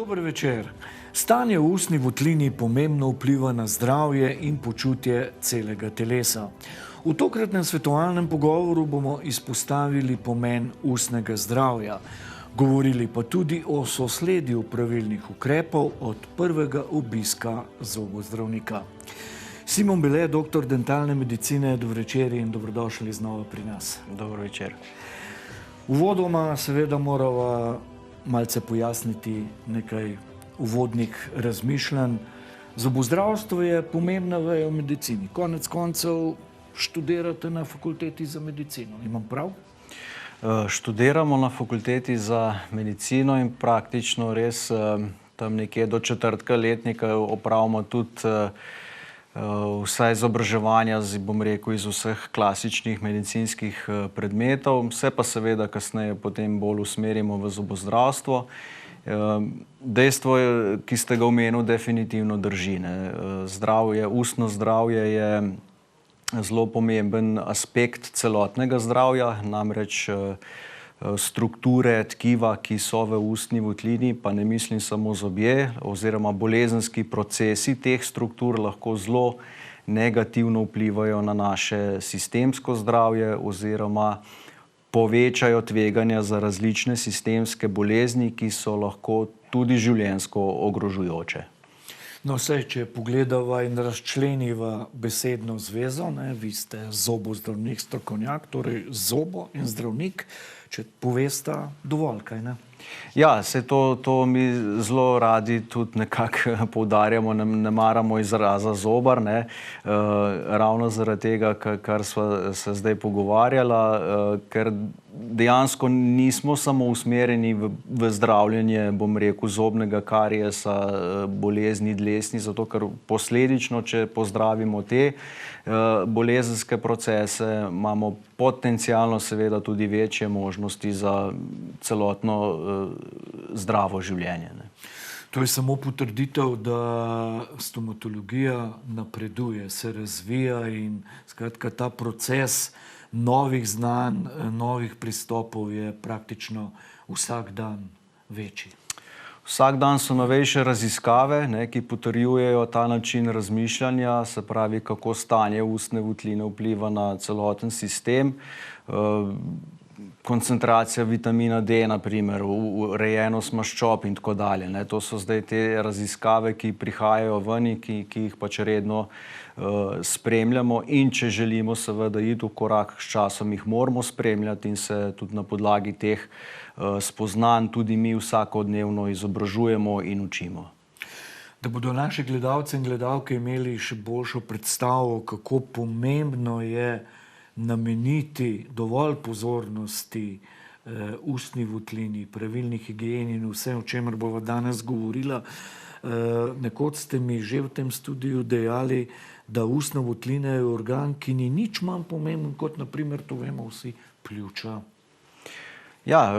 Dober večer. Stanje v ustni votlini pomembno vpliva na zdravje in počutje celega telesa. V tokratnem svetovalnem pogovoru bomo izpostavili pomen ustnega zdravja. Govorili pa tudi o sosledju pravilnih ukrepov od prvega obiska zobozdravnika. Simon Bele, doktor dentalne medicine, dobro večer in dobrodošli znova pri nas. Dobro večer. Uvodoma seveda morava malce pojasniti nekaj uvodnih razmišljanj. Zobozdravstvo je pomembna veja v medicini. Konec koncev študirate na fakulteti za medicino. Imam prav? Študiramo na fakulteti za medicino in praktično res tam nekje do četrtega letnika opravimo tudi vsa izobraževanja, bom rekel, iz vseh klasičnih medicinskih predmetov, se pa seveda kasneje potem bolj usmerimo v zobozdravstvo. Dejstvo, ki ste ga omenili, definitivno drži. Zdravje, ustno zdravje je zelo pomemben aspekt celotnega zdravja, namreč strukture tkiva, ki so v ustni votlini, pa ne mislim samo zobje, oziroma bolezenski procesi teh struktur lahko zelo negativno vplivajo na naše sistemsko zdravje oziroma povečajo tveganja za različne sistemske bolezni, ki so lahko tudi življenjsko ogrožujoče. No, vse, če pogledava in razčleniva besedno zvezo, vi ste zobozdravnik, strokovnjak, torej zobo in zdravnik, če povesta dovolj, kaj ne? Ja, to mi zelo radi tudi nekako poudarjamo, ne maramo izraza zobar, ravno zaradi tega, kar sva se zdaj pogovarjala, ker dejansko nismo samo usmerjeni v zdravljenje, bom rekel, zobnega kariesa, bolezni dlesni, zato ker posledično, če pozdravimo te bolezenske procese, imamo potencialno seveda tudi večje možnosti za celotno zdravo življenje. To je samo potrditev, da stomatologija napreduje, se razvija in skratka ta proces novih znanj, novih pristopov je praktično vsak dan večji. Vsak dan so novejše raziskave, ki potrjujejo ta način razmišljanja, se pravi, kako stanje ustne votline vpliva na celoten sistem. Koncentracija vitamina D, na primer, urejenost maščob in tako dalje. To so zdaj te raziskave, ki prihajajo ven, ki jih pač redno spremljamo, in če želimo seveda iti v korak s časom, jih moramo spremljati in se tudi na podlagi teh spoznanj tudi mi vsakodnevno izobražujemo in učimo. Da bodo naši gledalci in gledalke imeli še boljšo predstavo, kako pomembno je nameniti dovolj pozornosti ustni votlini, pravilni higieni in vse, o čemer bova danes govorila. Nekoč ste mi že v tem studiu dejali, da ustna votlina je organ, ki ni nič manj pomemben kot, na primer, to vemo vsi, pljuča. Ja,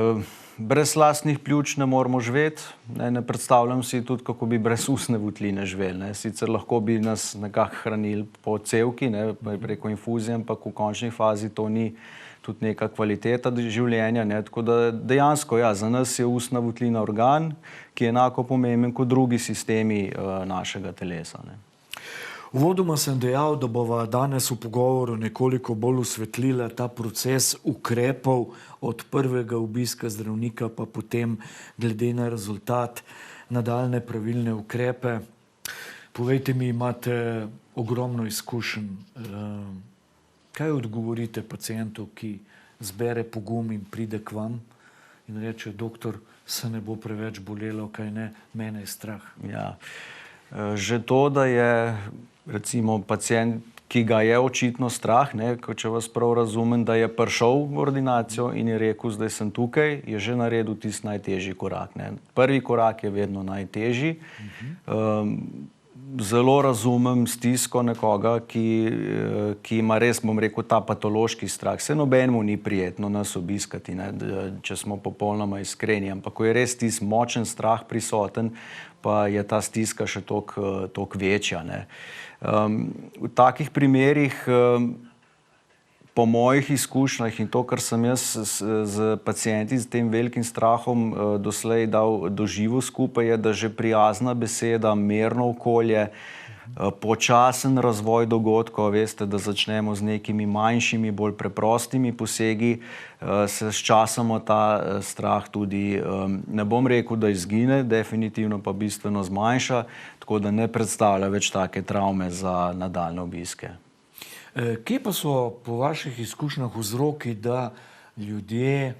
brez lastnih pljuč ne moramo živeti. Ne predstavljam si tudi, kako bi brez ustne votline živeli. Sicer lahko bi nas nekako hranili po cevki, preko infuzije, ampak v končni fazi to ni tudi neka kvaliteta življenja. Tako da dejansko, ja, za nas je ustna votlina organ, ki je enako pomemben kot drugi sistemi našega telesa. Uvodoma sem dejal, da bova danes v pogovoru nekoliko bolj osvetlila ta proces ukrepov od prvega obiska zdravnika, pa potem glede na rezultat nadaljne pravilne ukrepe. Povejte mi, imate ogromno izkušenj. Kaj odgovorite pacientu, ki zbere pogum in pride k vam in reče, doktor, se ne bo preveč bolelo, kaj ne, mene je strah. Ja, že to, da je recimo pacient, ki ga je očitno strah, če vas prav razumem, da je prišel v ordinacijo in je rekel, zdaj sem tukaj, je že naredil tisti najtežji korak. Prvi korak je vedno najtežji. Zelo razumem stisko nekoga, ki ima res, bom rekel, ta patološki strah. Se nobenemu ni prijetno nas obiskati, če smo popolnoma iskreni, ampak ko je res tisti močen strah prisoten, pa je ta stiska še toliko večja. V takih primerih po mojih izkušnjah in to, kar sem jaz z pacienti z tem velikim strahom doslej doživel skupaj, je, da že prijazna beseda, mirno okolje, počasen razvoj dogodkov, veste, da začnemo z nekimi manjšimi, bolj preprostimi posegi, se s časoma ta strah tudi, ne bom rekel, da izgine, definitivno pa bistveno zmanjša, tako da ne predstavlja več take travme za nadaljne obiske. Kje pa so po vaših izkušnjah vzroki, da ljudje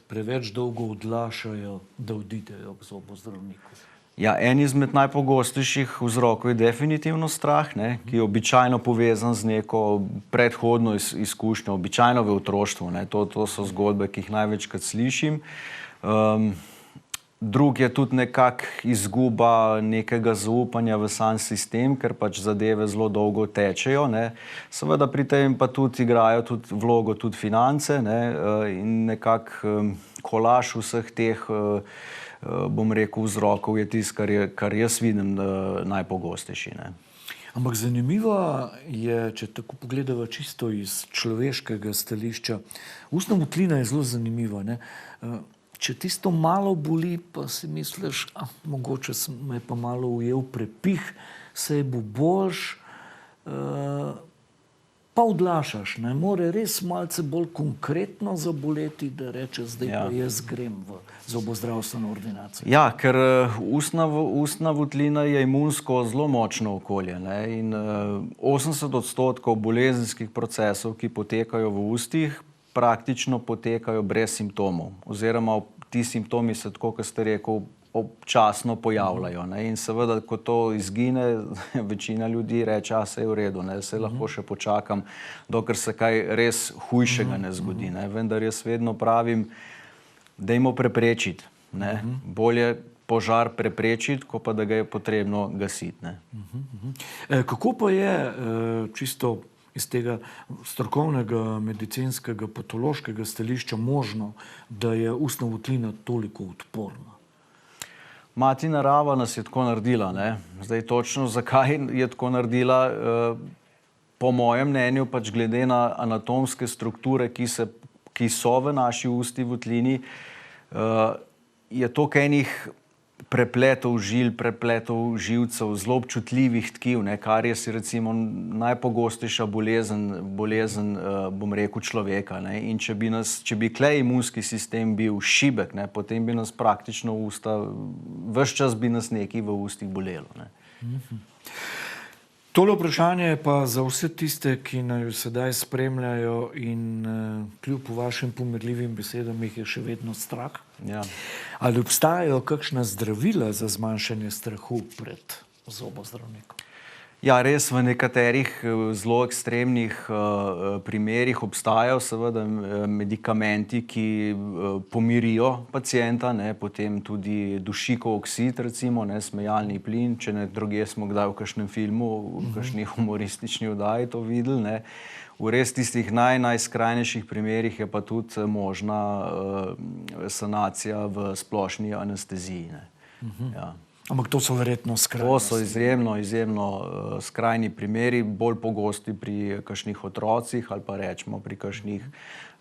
preveč dolgo odlašajo, da odidejo k zobozdravniku? Ja, en izmed najpogostejših vzrokov je definitivno strah, ki je običajno povezan z neko predhodno izkušnjo, običajno v otroštvu. To so zgodbe, ki jih največkrat slišim. Drug je tudi nekako izguba nekega zaupanja v sam sistem, ker pač zadeve zelo dolgo tečejo. Seveda pri tem pa tudi igrajo vlogo tudi finance in nekako kolaž vseh teh bom rekel, vzrokov je tisto, kar jaz vidim najpogostejši. Ampak zanimivo je, če tako pogledava čisto iz človeškega stališča, ustna votlina je zelo zanimiva. Če tisto malo boli, pa si misliš, mogoče me je pa malo ujel prepih, saj bo boljš, pa odlašaš, more res malce bolj konkretno zaboleti, da reče, zdaj pa jaz grem v zobozdravstveno ordinacijo. Ja, ker ustna votlina je imunsko zelo močno okolje in 80% bolezenskih procesov, ki potekajo v ustih, praktično potekajo brez simptomov. Oziroma ti simptomi se, tako kot ste rekel, občasno pojavljajo. In seveda, ko to izgine, večina ljudi reče, se je v redu, se lahko še počakam, dokler se kaj res hujšega ne zgodi. Vendar jaz vedno pravim, dajmo preprečiti. Bolje požar preprečiti, ko pa da ga je potrebno gasiti. Kako pa je čisto iz tega strokovnega, medicinskega, patološkega stališča možno, da je ustna votlina toliko odporna? Mati narava nas je tako naredila. Zdaj točno zakaj je tako naredila, po mojem mnenju, pač glede na anatomske strukture, ki so v naši ustni votlini, je toliko enih prepletov žil, prepletov živcev, zelo občutljivih tkiv, kar je si recimo najpogostejša bolezen, bom rekel, človeka. In če bi tleh imunski sistem bil šibek, potem bi nas praktično ves čas bi nas nekaj v ustih bolelo. Tole vprašanje je pa za vse tiste, ki naju sedaj spremljajo in kljub vašim pomirljivim besedam jih je še vedno strah. Ali obstajajo kakšna zdravila za zmanjšanje strahu pred zobozdravnikom? Ja, res v nekaterih zelo ekstremnih primerih obstajajo seveda medikamenti, ki pomirijo pacienta, potem tudi dušikov oksid, recimo, smejalni plin, če ne drugje smo kdaj v kakšnem filmu, v kakšni humoristični oddaji to videli. V res tistih najskrajnejših primerih je pa tudi možna sanacija v splošni anesteziji. Ampak to so verjetno skrajnosti. To so izjemno skrajni primeri, bolj pogosti pri kakšnih otrocih ali pa rečemo pri kakšnih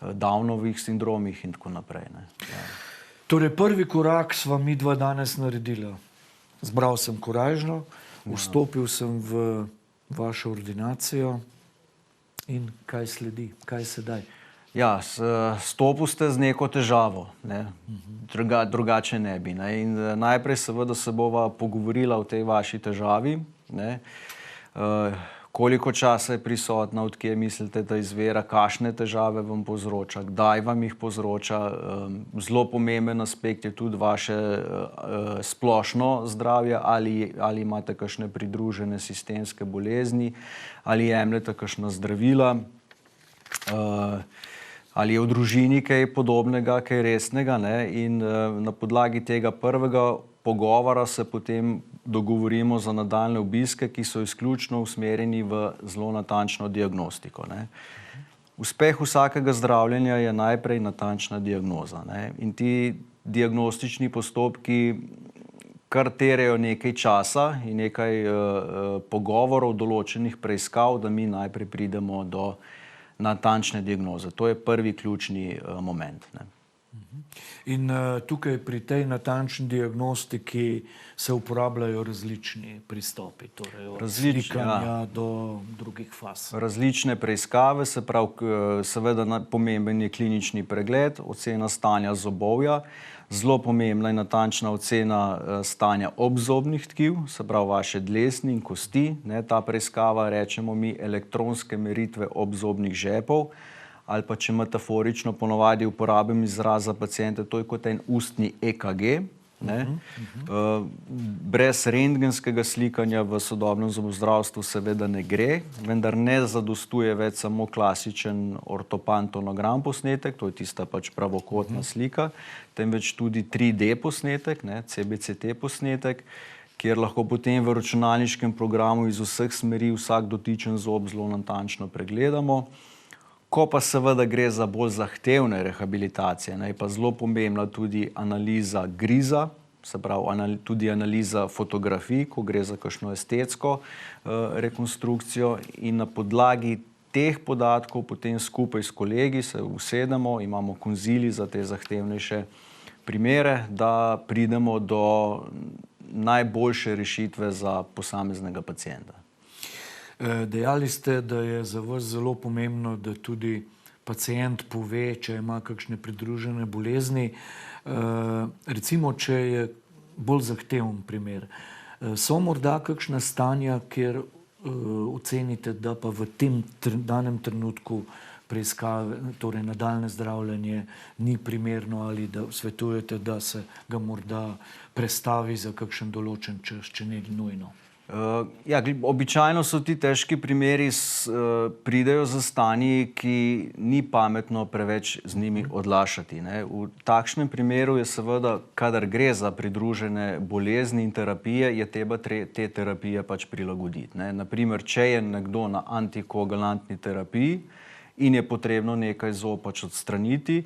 Downovih sindromih in tako naprej. Torej, prvi korak sva midva danes naredila. Zbral sem korajžno, vstopil sem v vašo ordinacijo in kaj sledi, kaj sedaj? Ja, stopil ste z neko težavo, drugače ne bi. In najprej seveda se bova pogovorila o tej vaši težavi, koliko časa je prisotna, od kje mislite, da izvira, kakšne težave vam povzroča, kdaj vam jih povzroča. Zelo pomemben aspekt je tudi vaše splošno zdravje, ali imate kakšne pridružene sistemske bolezni, ali jemljete kakšna zdravila, ali je v družini kaj podobnega, kaj resnega. In na podlagi tega prvega pogovora se potem dogovorimo za nadaljne obiske, ki so izključno usmerjeni v zelo natančno diagnostiko. Uspeh vsakega zdravljenja je najprej natančna diagnoza. In ti diagnostični postopki kar terjajo nekaj časa in nekaj pogovorov, določenih preiskav, da mi najprej pridemo do natančne diagnoze. To je prvi ključni moment, ne. In tukaj pri tej natančni diagnostiki se uporabljajo različni pristopi, torej od slikanja do drugih faz. Različne preiskave, se pravi, seveda pomemben je klinični pregled, ocena stanja zobovja, zelo pomembna je natančna ocena stanja obzobnih tkiv, se pravi vaše dlesni in kosti, ne, ta preiskava, rečemo mi, elektronske meritve obzobnih žepov, ali pa če metaforično ponovadi uporabim izraz za paciente, to je kot en ustni EKG, ne. Brez rentgenskega slikanja v sodobnem zobozdravstvu seveda ne gre, vendar ne zadostuje več samo klasičen ortopantonogram posnetek, to je tista pač pravokotna slika, temveč tudi 3D posnetek, ne, CBCT posnetek, kjer lahko potem v računalniškem programu iz vseh smeri vsak dotičen zob zelo natančno pregledamo. Ko pa seveda gre za bolj zahtevne rehabilitacije, je pa zelo pomembna tudi analiza griza, se pravi tudi analiza fotografij, ko gre za kakšno estetsko rekonstrukcijo, in na podlagi teh podatkov potem skupaj s kolegi se usedemo, imamo konzili za te zahtevnejše primere, da pridemo do najboljše rešitve za posameznega pacienta. Dejali ste, da je za vas zelo pomembno, da tudi pacient pove, če ima kakšne pridružene bolezni. Recimo, če je bolj zahteven primer, so morda kakšna stanja, kjer ocenite, da pa v tem danem trenutku preiskave, torej nadaljnje zdravljenje ni primerno, ali da svetujete, da se ga morda prestavi za kakšen določen čas, če ne nujno? Ja, običajno so ti težki primeri pridejo za stanji, ki ni pametno preveč z njimi odlašati, ne. V takšnem primeru je seveda, kadar gre za pridružene bolezni in terapije, je treba te terapije pač prilagoditi, ne. Na primer, če je nekdo na antikoagulantni terapiji in je potrebno nekaj zob pač odstraniti,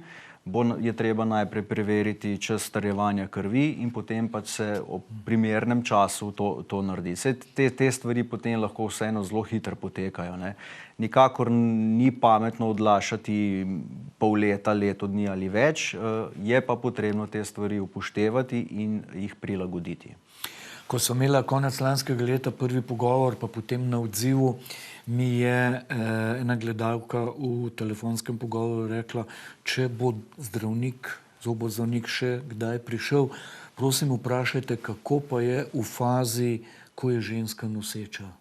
je treba najprej preveriti čas starjevanja krvi in potem pač se ob primernem času to naredi. Saj te stvari potem lahko vseeno zelo hitro potekajo, ne. Nikakor ni pametno odlašati pol leta, leto dni ali več, je pa potrebno te stvari upoštevati in jih prilagoditi. Ko sem imela konec lanskega leta prvi pogovor, pa potem na odzivu, mi je ena gledalka v telefonskem pogovoru rekla, če bo zobozdravnik še kdaj prišel, prosim vprašajte, kako pa je v fazi, ko je ženska noseča,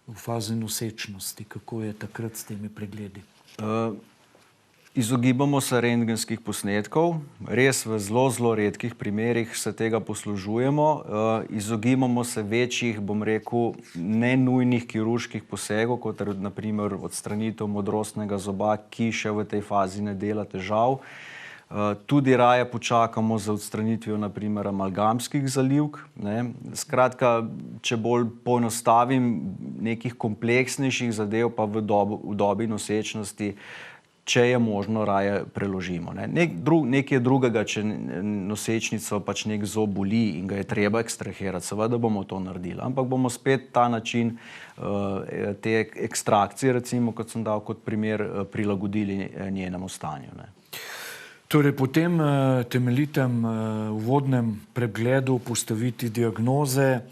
v fazi nosečnosti, kako je takrat s temi pregledi? Izogibamo se rentgenskih posnetkov, res v zelo redkih primerih se tega poslužujemo. Izogibamo se večjih, bom rekel, nenujnih kirurških posegov, kot na primer odstranitev modrostnega zoba, ki še v tej fazi ne dela težav. Tudi raje počakamo z odstranitvijo na primer amalgamskih zalivk, ne. Skratka, če bolj poenostavim, nekih kompleksnejših zadev pa v dobi nosečnosti, če je možno, raje preložimo, ne. Nekaj drugega, če nosečnico pač nek zob boli in ga je treba ekstrahirati, seveda bomo to naredili, ampak bomo spet ta način te ekstrakcije, recimo, kot sem dal kot primer, prilagodili njenemu stanju, ne. Torej, po tem temeljitem uvodnem pregledu, postaviti diagnoze,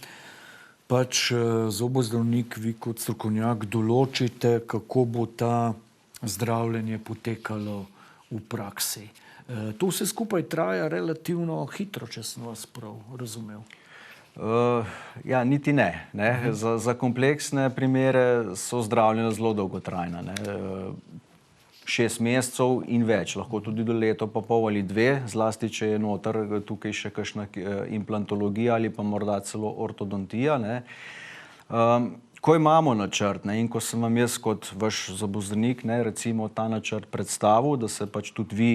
pač zobozdravnik, vi kot strokovnjak določite, kako bo ta zdravljenje potekalo v praksi. To vse skupaj traja relativno hitro, če sem vas prav razumel. Ja, niti ne. Za kompleksne primere so zdravljenja zelo dolgotrajna, ne. 6 mesecev in več, lahko tudi do leto pa pol ali 2, zlasti če je noter tukaj še kakšna implantologija ali pa morda celo ortodontija, ne. Ko imamo načrt, ne, in ko sem vam jaz kot vaš zobozdravnik, ne, recimo ta načrt predstavil, da se pač tudi vi,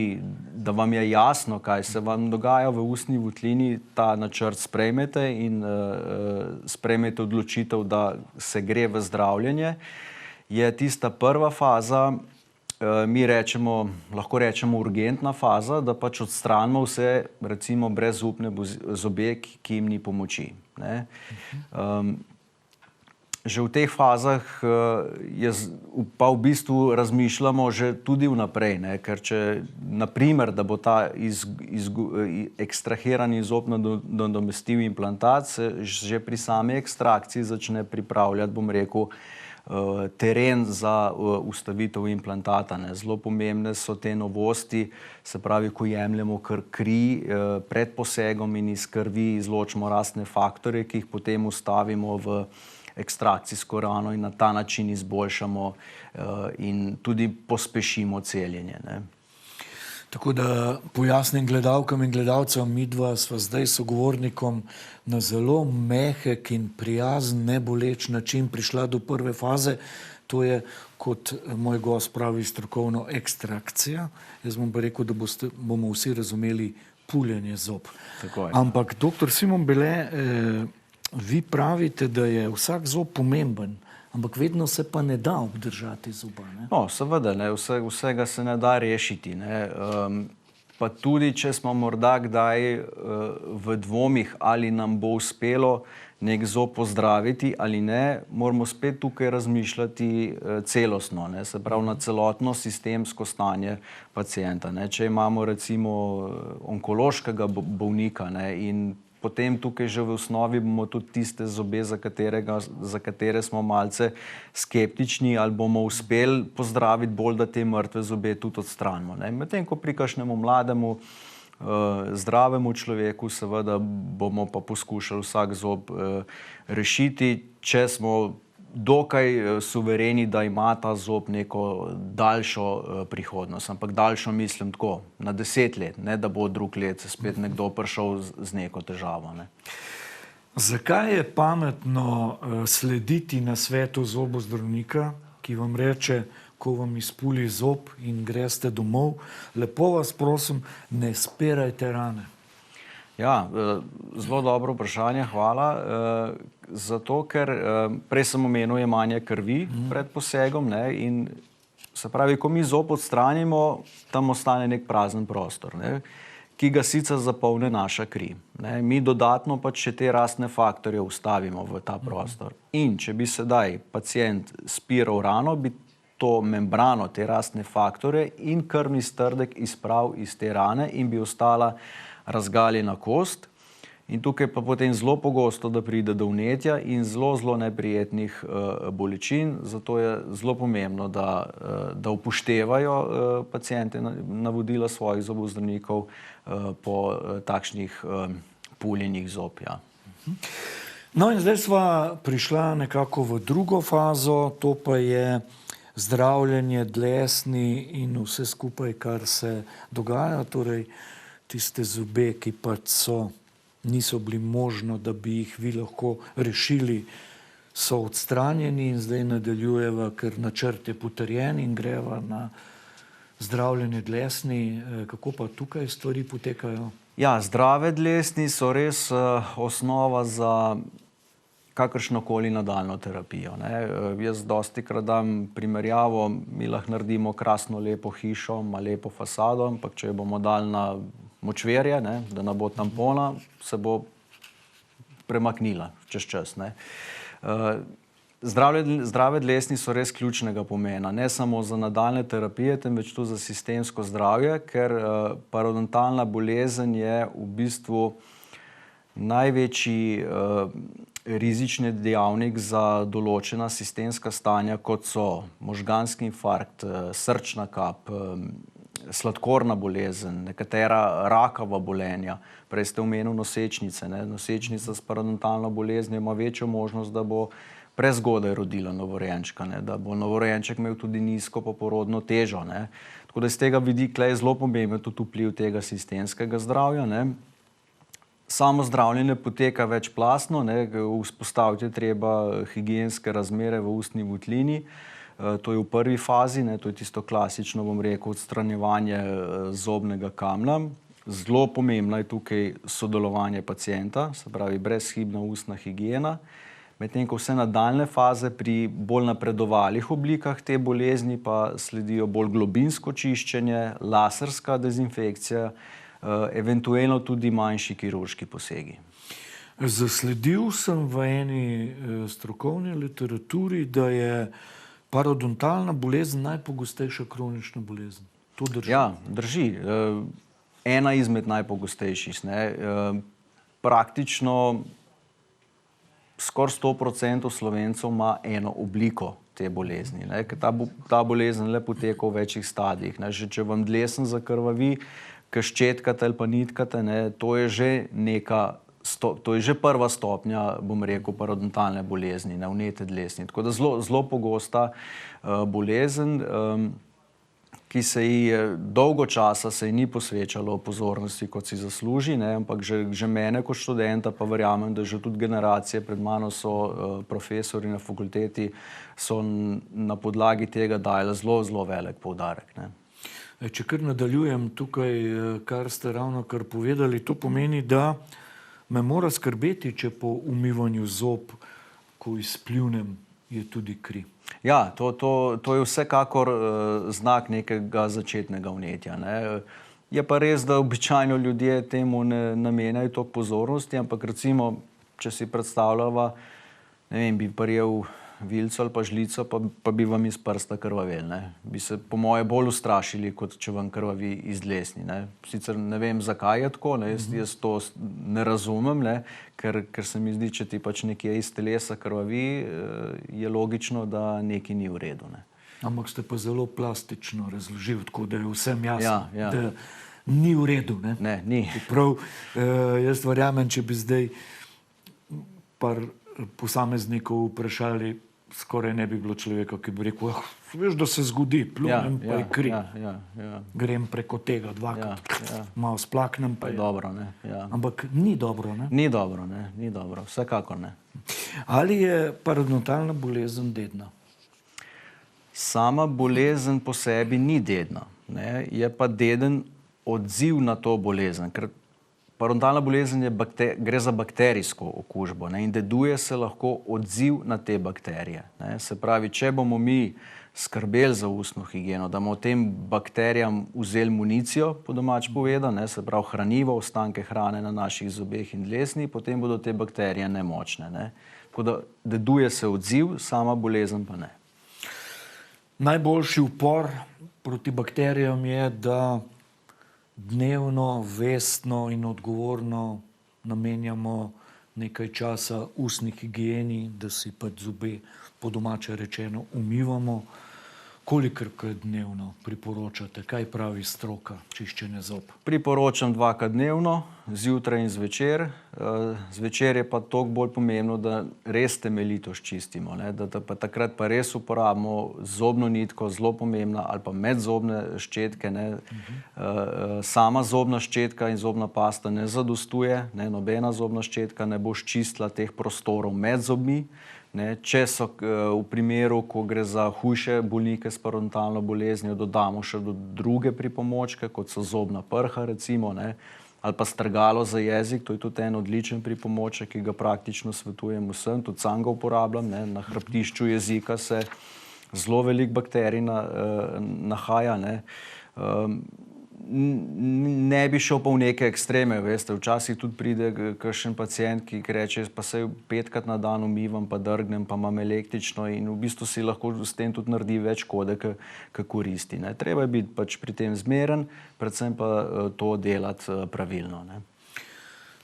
da vam je jasno, kaj se vam dogaja v ustni votlini, ta načrt sprejmete in sprejmete odločitev, da se gre v zdravljenje, je tista prva faza mi lahko rečemo urgentna faza, da pač odstranimo vse, recimo, brezupne zobe, ki jim ni pomoči. Ne. Že v teh fazah pa v bistvu razmišljamo že tudi vnaprej, ne, ker če, naprimer, da bo ta ekstrahirani zob nadomestil implantat, se že pri sami ekstrakciji začne pripravljati, bom rekel, teren za ustavitev implantata. Ne. Zelo pomembne so te novosti, se pravi, ko jemljemo kri pred posegom in iz krvi izločimo rastne faktorje, ki jih potem ustavimo v ekstrakcijsko rano in na ta način izboljšamo in tudi pospešimo celjenje. Ne. Tako da pojasnim gledalkam in gledalcem, midva sva zdaj sogovornikom na zelo mehek in prijazen, neboleč način prišla do prve faze. To je, kot moj gost pravi, strokovno ekstrakcija. Jaz bom pa rekel, da bomo vsi razumeli puljenje zob. Ampak, doktor Simon Bele, vi pravite, da je vsak zob pomemben, ampak vedno se pa ne da obdržati zoba. Ne? No, seveda, ne, vsega se ne da rešiti. Ne. Pa tudi, če smo morda kdaj v dvomih, ali nam bo uspelo nek zob pozdraviti ali ne, moramo spet tukaj razmišljati celostno, ne, se pravi na celotno sistemsko stanje pacienta. Ne. Če imamo recimo onkološkega bolnika, ne, in potem tukaj že v osnovi bomo tudi tiste zobe, za katere smo malce skeptični, ali bomo uspeli pozdraviti bolj, da te mrtve zobe tudi odstranimo. Medtem ko pri kakšnemu mlademu, zdravemu človeku seveda bomo pa poskušali vsak zob rešiti, če smo dokaj suvereni, da ima ta zob neko daljšo prihodnost, ampak daljšo mislim tako, na 10 let, ne da bo drug let spet nekdo prišel z neko težavo. Ne. Zakaj je pametno slediti nasvetu zobozdravnika, ki vam reče, ko vam izpuli zob in greste domov, lepo vas prosim, ne spirajte rane? Ja, zelo dobro vprašanje, hvala. Zato, ker prej sem omenil jemanje krvi pred posegom, ne, in se pravi, ko mi zob odstranimo, tam ostane nek prazen prostor, ne, ki ga sicer zapolne naša kri. Ne. Mi dodatno pač še te rastne faktorje ustavimo v ta prostor. In če bi sedaj pacient spiral rano, bi to membrano, te rastne faktore in krvni strdek izpravil iz te rane in bi ostala razgaljena kost. In tukaj pa potem zelo pogosto, da pride do vnetja in zelo neprijetnih bolečin. Zato je zelo pomembno, da upoštevajo paciente navodila svojih zobozdravnikov po takšnih puljenjih zob. Ja. No in zdaj sva prišla nekako v drugo fazo, to pa je zdravljenje dlesni in vse skupaj, kar se dogaja, torej tiste zobe, ki pač niso bili možno, da bi jih vi lahko rešili, so odstranjeni in zdaj nadaljujeva, ker načrt je potrjen in greva na zdravljenje dlesni. Kako pa tukaj stvari potekajo? Ja, zdrave dlesni so res osnova za kakršnokoli nadaljnjo terapijo. Ne. Jaz dostikrat dam primerjavo, mi lahko naredimo krasno lepo hišo, ima lepo fasado, ampak če jo bomo dali na močverje, ne, da ne bo tampona, se bo premaknila čez čas. Ne. Zdrave dlesni so res ključnega pomena, ne samo za nadaljne terapije, temveč tudi za sistemsko zdravje, ker parodontalna bolezen je v bistvu največji rizični dejavnik za določena sistemska stanja, kot so možganski infarkt, srčna kap, sladkorna bolezen, nekatera rakava bolenja. Prej ste omenili nosečnice. Ne. Nosečnica s parodontalno boleznijo ima večjo možnost, da bo prezgodaj rodila novorojenčka, ne, da bo novorojenček imel tudi nizko poporodno težo. Ne. Tako da iz tega vidika je zelo pomemben tudi vpliv tega sistemskega zdravja. Ne. Samo zdravljenje poteka večplastno, ne, vzpostaviti je treba higienske razmere v ustni votlini. To je v prvi fazi, ne, to je tisto klasično, bom rekel, odstranjevanje zobnega kamna. Zelo pomembna je tukaj sodelovanje pacienta, se pravi brezhibna ustna higiena. medtem ko vse nadaljne faze pri bolj napredovalih oblikah te bolezni pa sledijo bolj globinsko čiščenje, laserska dezinfekcija, eventualno tudi manjši kirurški posegi. Zasledil sem v eni strokovni literaturi, da je parodontalna bolezen najpogostejša kronična bolezen. To drži? Ja, drži. Ena izmed najpogostejših. Praktično skoraj 100% Slovencev ima eno obliko te bolezni. Ker ta bolezen le poteka v večjih stadijih. Že če vam dlesen zakrvavi, ko ščetkate ali pa nitkate, to je že to je že prva stopnja, bom rekel, parodontalne bolezni, vnete dlesni. Tako da zelo pogosta bolezen, ki se ji dolgo časa se ji ni posvečalo pozornosti, kot si zasluži, ampak že mene kot študenta, pa verjamem, da že tudi generacije pred mano so profesori na fakulteti, so na podlagi tega dajali zelo velik poudarek. Če kar nadaljujem tukaj, kar ste ravnokar povedali, to pomeni, da me mora skrbeti, če po umivanju zob, ko izpljuvnem, je tudi kri. Ja, to je vsekakor znak nekega začetnega vnetja. Je pa res, da običajno ljudje temu ne namenjajo toliko pozornosti, ampak recimo, če si predstavljava, ne vem, bi prijel vilico ali pa žlico, pa bi vam iz prsta krvavel. Bi se po moje bolj ustrašili, kot če vam krvavi iz dlesni. Sicer ne vem, zakaj je tako, jaz to ne razumem, ker se mi zdi, če ti pač nekje iz telesa krvavi, je logično, da nekaj ni v redu. Ampak ste pa zelo plastično razložili, tako da je vsem jasno, Ja. da ni v redu. Ne, ni. Prav, jaz verjamem, če bi zdaj par posameznikov vprašali, skoraj ne bi bilo človeka, ki bi rekel, veš, da se zgodi, pljunem pa je kri. Grem preko tega dvakrat, malo splaknem pa je. Dobro, Ampak ni dobro, ne? Ni dobro, vsekakor ne. Ali je parodontalna bolezen dedna? Sama bolezen po sebi ni dedna, je pa deden odziv na to bolezen, ker parodontalna bolezen gre za bakterijsko okužbo in deduje se lahko odziv na te bakterije. Se pravi, če bomo mi skrbeli za ustno higieno, da bomo tem bakterijam vzeli municijo, po domač povedano, se pravi hranivo, ostanke hrane na naših zobeh in dlesni, potem bodo te bakterije nemočne. Tako da deduje se odziv, sama bolezen pa ne. Najboljši upor proti bakterijam je, da dnevno, vestno in odgovorno namenjamo nekaj časa ustni higieni, da si pač zobe, po domače rečeno, umivamo. Kolikokrat dnevno priporočate? Kaj pravi stroka čiščenja zob? Priporočam 2-krat dnevno, zjutraj in zvečer. Zvečer je pa toliko bolj pomembno, da res temeljito sčistimo, da pa takrat pa res uporabimo zobno nitko, zelo pomembna, ali pa medzobne ščetke. Sama zobna ščetka in zobna pasta ne zadostuje, nobena zobna ščetka ne bo ščistila teh prostorov med zobmi. Če so v primeru, ko gre za hujše bolnike s parodontalno boleznijo, dodamo še druge pripomočke, kot so zobna prha recimo, ali pa strgalo za jezik, to je tudi en odličen pripomoček, ki ga praktično svetujem vsem, tudi sam ga uporabljam. Na hrbtišču jezika se zelo veliko bakterij nahaja. Ne bi šel pa v neke ekstreme, veste, včasih tudi pride kakšen pacient, ki reče, pa se 5-krat na dan umivam, pa drgnem, pa imam električno in v bistvu si lahko s tem tudi naredi več škode, kot koristi. Treba je biti pač pri tem zmeren, predvsem pa to delati pravilno.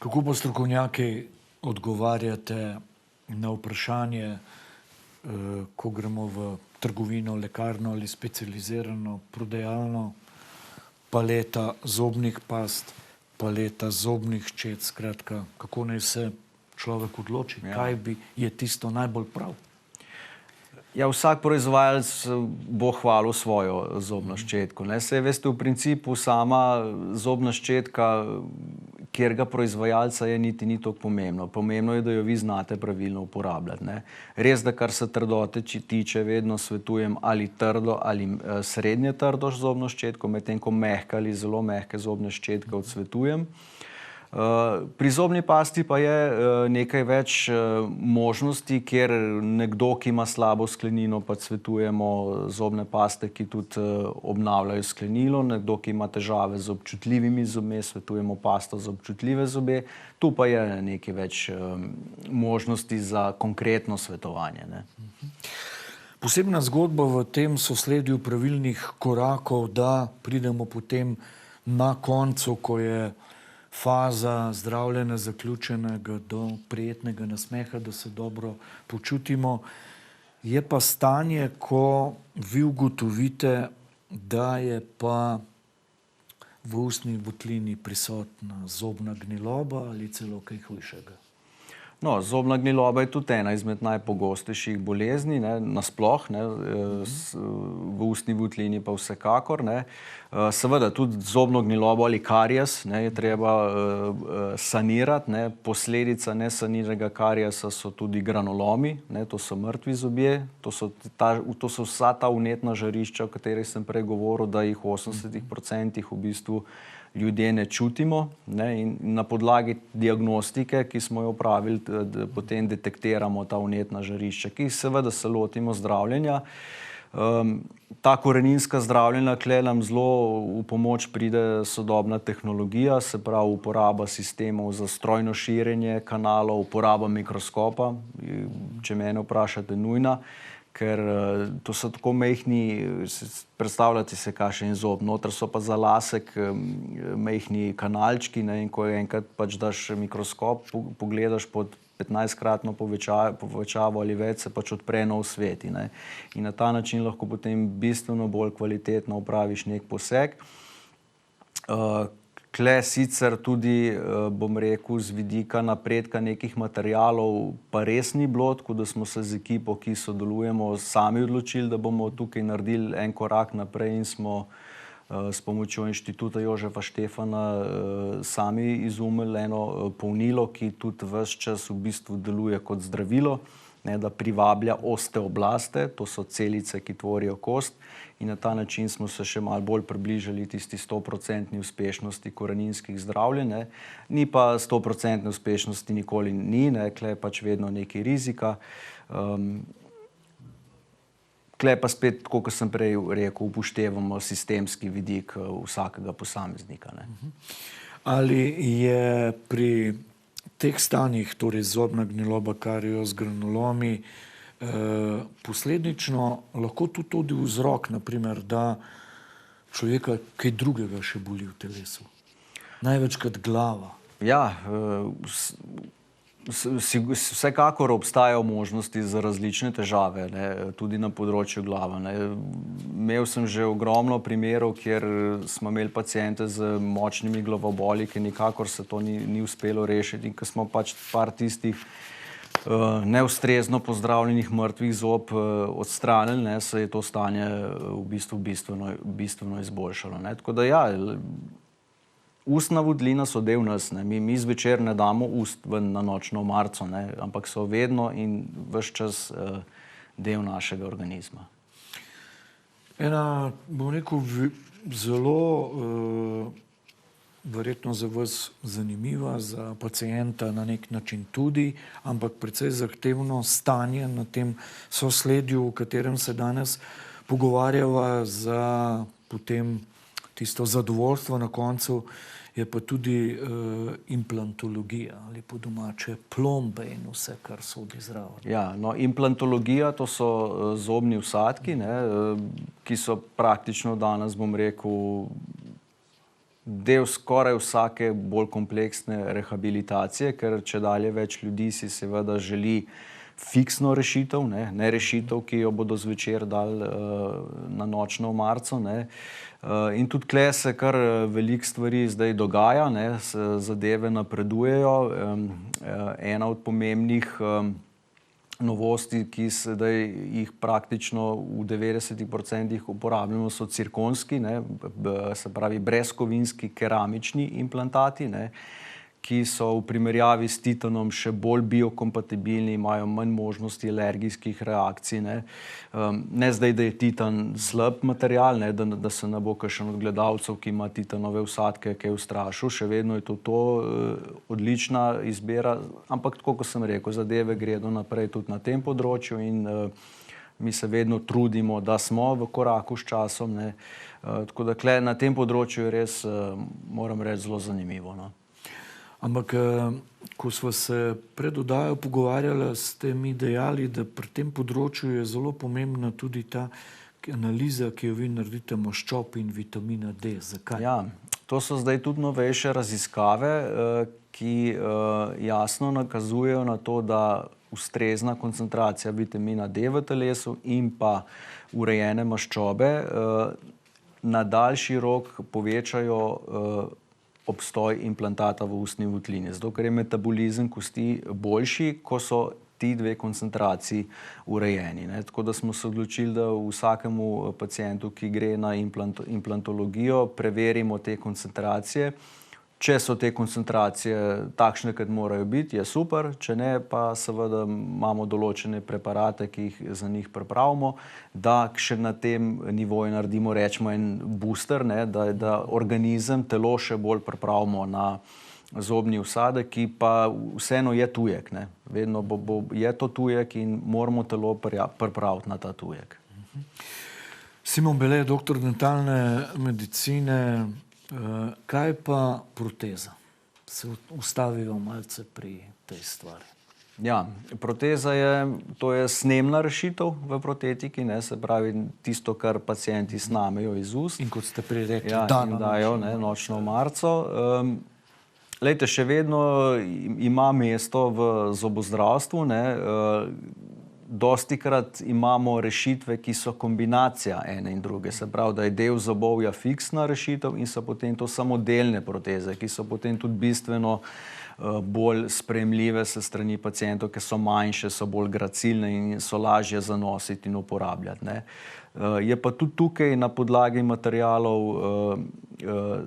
Kako pa strokovnjaki odgovarjate na vprašanje, ko gremo v trgovino, lekarno ali specializirano prodajalno, paleta zobnih past, paleta zobnih ščet, skratka, kako naj se človek odloči, kaj je tisto najbolj prav? Ja, vsak proizvajalec bo hvalil svojo zobno ščetko. Saj veste, v principu sama zobna ščetka, kjerga proizvajalca je, niti ni toliko pomembno. Pomembno je, da jo vi znate pravilno uporabljati. Res, da kar se trdote tiče, vedno svetujem ali trdo ali srednje trdo zobno ščetko, medtem ko mehke ali zelo mehke zobne ščetke odsvetujem. Pri zobni pasti pa je nekaj več možnosti, kjer nekdo, ki ima slabo sklenino, pa svetujemo zobne paste, ki tudi obnavljajo sklenilo, nekdo, ki ima težave z občutljivimi zobmi, svetujemo pasto za občutljive zobe. Tu pa je nekaj več možnosti za konkretno svetovanje, ne. Posebna zgodba v tem sosledju pravilnih korakov, da pridemo potem na koncu, ko je faza zdravljenja zaključenega, do prijetnega nasmeha, da se dobro počutimo. Je pa stanje, ko vi ugotovite, da je pa v ustni votlini prisotna zobna gniloba ali celo kaj hujšega. No, zobna gniloba je tudi ena izmed najpogostejših bolezni, ne, nasploh, ne, v ustni votlini pa vsekakor, ne. Seveda tudi zobno gnilobo ali karijes, ne, je treba sanirati, ne. Posledica nesaniranega karijesa so tudi granulomi, ne, to so mrtvi zobje, to so vsa ta vnetna žarišča, o katerih sem prej govoril, da jih v 80% v bistvu ljudje ne čutimo, ne, in na podlagi diagnostike, ki smo jo opravili, potem detektiramo ta vnetna žarišča, ki seveda se lotimo zdravljenja. Ta koreninska zdravljenja, tule nam zelo v pomoč pride sodobna tehnologija, se pravi uporaba sistemov za strojno širjenje kanalov, uporaba mikroskopa, če mene vprašate, nujna, ker to so tako majhni, predstavljate se, kakšen je zob, noter so pa za lasek majhni kanalčki, ne, in ko enkrat pač daš mikroskop, pogledaš pod 15-kratno povečavo ali več, se pač odpre nov svet, ne. In na ta način lahko potem bistveno bolj kvalitetno opraviš nek poseg. Tule sicer tudi, bom rekel, z vidika napredka nekih materialov pa res ni bilo, tako da smo se z ekipo, ki sodelujemo, sami odločili, da bomo tukaj naredili en korak naprej in smo s pomočjo Inštituta Jožefa Štefana sami izumili eno polnilo, ki tudi ves čas v bistvu deluje kot zdravilo, ne, da privablja osteoblaste, to so celice, ki tvorijo kost, in na ta način smo se še malo bolj približali tisti 100% uspešnosti koreninskih zdravljenj, ne. Ni pa 100% uspešnosti nikoli ni, ne, tule je pač vedno nekaj rizika. Tule pa spet, tako kot sem prej rekel, upoštevamo sistemski vidik vsakega posameznika, ne. Ali je pri teh stanjih, torej zobna gniloba, karijes, granulomi, posledično lahko tudi vzrok, naprimer, da človeka kaj drugega še boli v telesu? Največkrat glava. Ja, vsekakor obstajajo možnosti za različne težave, ne, tudi na področju glave, ne. Imel sem že ogromno primerov, kjer smo imeli paciente z močnimi glavoboli, ki nikakor se to ni uspelo rešiti, in ko smo pač par tistih neustrezno pozdravljenih mrtvih zob odstranili, ne, se je to stanje v bistvu bistveno izboljšalo, ne. Tako da ja, ustna votlina so del nas, ne. Mi zvečer ne damo ust ven na nočno omarico, ne, ampak so vedno in ves čas del našega organizma. Ena, bom rekel, zelo verjetno za vas zanimiva, za pacienta na nek način tudi, ampak precej zahtevno stanje na tem sosledju, o katerem se danes pogovarjava, za potem tisto zadovoljstvo na koncu, je pa tudi implantologija ali po domače plombe in vse, kar sodi zraven. Ja, no, implantologija, to so zobni vsadki, ne, ki so praktično danes, bom rekel, del skoraj vsake bolj kompleksne rehabilitacije, ker čedalje več ljudi si seveda želi fiksno rešitev, ne rešitev, ki jo bodo zvečer dali na nočno omarico, ne. In tudi tule se kar veliko stvari zdaj dogaja, ne, zadeve napredujejo. Ena od pomembnih novosti, ki sedaj jih praktično v 90% uporabljamo, so cirkonski, ne, se pravi brezkovinski keramični implantati, ne, ki so v primerjavi s titanom še bolj biokompatibilni, imajo manj možnosti alergijskih reakcij. Ne zdaj, da je titan slab material, da se ne bo kakšen od gledalcev, ki ima titanove vsadke, kaj ustrašil, še vedno je to odlična izbira, ampak tako, kot sem rekel, zadeve gredo naprej tudi na tem področju in mi se vedno trudimo, da smo v koraku s časom. Tako da na tem področju je res, moram reči, zelo zanimivo. Ampak, ko smo se pred oddajo pogovarjali, ste mi dejali, da pri tem področju je zelo pomembna tudi ta analiza, ki jo vi naredite maščob in vitamina D. Zakaj? Ja, to so zdaj tudi novejše raziskave, ki jasno nakazujejo na to, da ustrezna koncentracija vitamina D v telesu in pa urejene maščobe na daljši rok povečajo obstoj implantata v ustni votlini. Zato, ker je metabolizem kosti boljši, ko so ti dve koncentraciji urejeni. Tako da smo se odločili, da vsakemu pacientu, ki gre na implantologijo, preverimo te koncentracije. Če so te koncentracije takšne, kot morajo biti, je super, če ne, pa seveda imamo določene preparate, ki jih za njih pripravimo, da še na tem nivoju naredimo, rečemo, en booster, da organizem, telo še bolj pripravimo na zobni vsadek, ki pa vseeno je tujek. Vedno je to tujek in moramo telo pripraviti na ta tujek. Simon Bele, doktor dentalne medicine. Kaj pa proteza? Se ustavijo malce pri tej stvari. Ja, proteza to je snemna rešitev v protetiki, se pravi tisto, kar pacienti snamejo iz ust. In kot ste prej rekli, in dajo nočno marco. Glejte, še vedno ima mesto v zobozdravstvu. Dostikrat imamo rešitve, ki so kombinacija ene in druge. Se pravi, da je del zobovja fiksna rešitev in so potem to samodelne proteze, ki so potem tudi bistveno bolj sprejemljive s strani pacientov, ki so manjše, so bolj gracilne in so lažje zanositi in uporabljati. Je pa tudi tukaj na podlagi materialov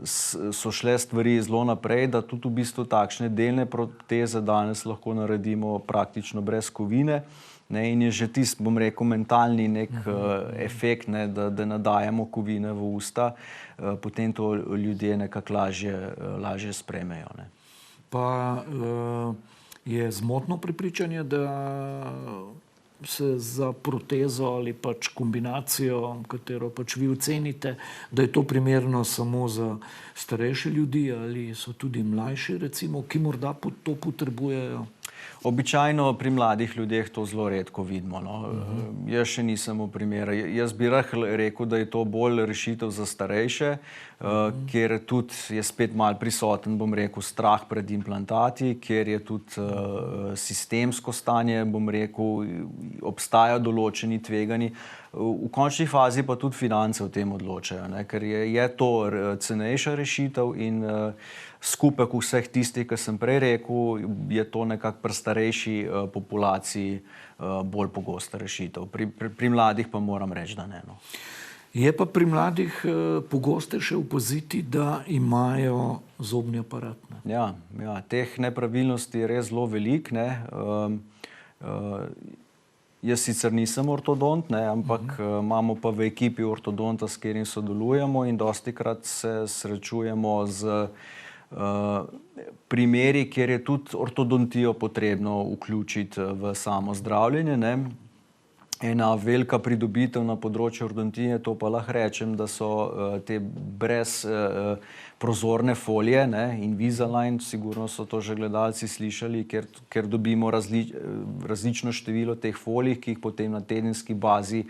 so šle stvari zelo naprej, da tudi v bistvu takšne delne proteze danes lahko naredimo praktično brez kovine. In je že tisti, bom rekel, mentalni nek efekt, da nadajamo kovine v usta, potem to ljudje nekako lažje sprejmejo. Pa je zmotno prepričanje, da se za protezo ali pač kombinacijo, katero pač vi ocenite, da je to primerno samo za starejše ljudi ali so tudi mlajši, recimo, ki morda to potrebujejo? Običajno pri mladih ljudeh to zelo redko vidimo. Jaz še nisem v primeru. Jaz bi rekel, da je to bolj rešitev za starejše, kjer tudi je spet malo prisoten, bom rekel, strah pred implantati, kjer je tudi sistemsko stanje, bom rekel, obstajajo določeni tvegani. V končni fazi pa tudi finance o tem odločajo, ker je to cenejša rešitev in skupek vseh tistih, ki sem prej rekel, je to nekako pri starejši populaciji bolj pogosta rešitev. Pri mladih pa moram reči, da ne. Je pa pri mladih pogostejše opaziti, da imajo zobni aparat. Ja, teh nepravilnosti je res zelo veliko. Jaz sicer nisem ortodont, ampak imamo pa v ekipi ortodonta, s katerim sodelujemo in dostikrat se srečujemo z primeri, kjer je tudi ortodontijo potrebno vključiti v samo zdravljenje. Ena velika pridobitev na področju ortodontije, to pa lahko rečem, da so te brez prozorne folije, Invisalign, sigurno so to že gledalci slišali, ker dobimo različno število teh folij, ki jih potem na tedenski bazi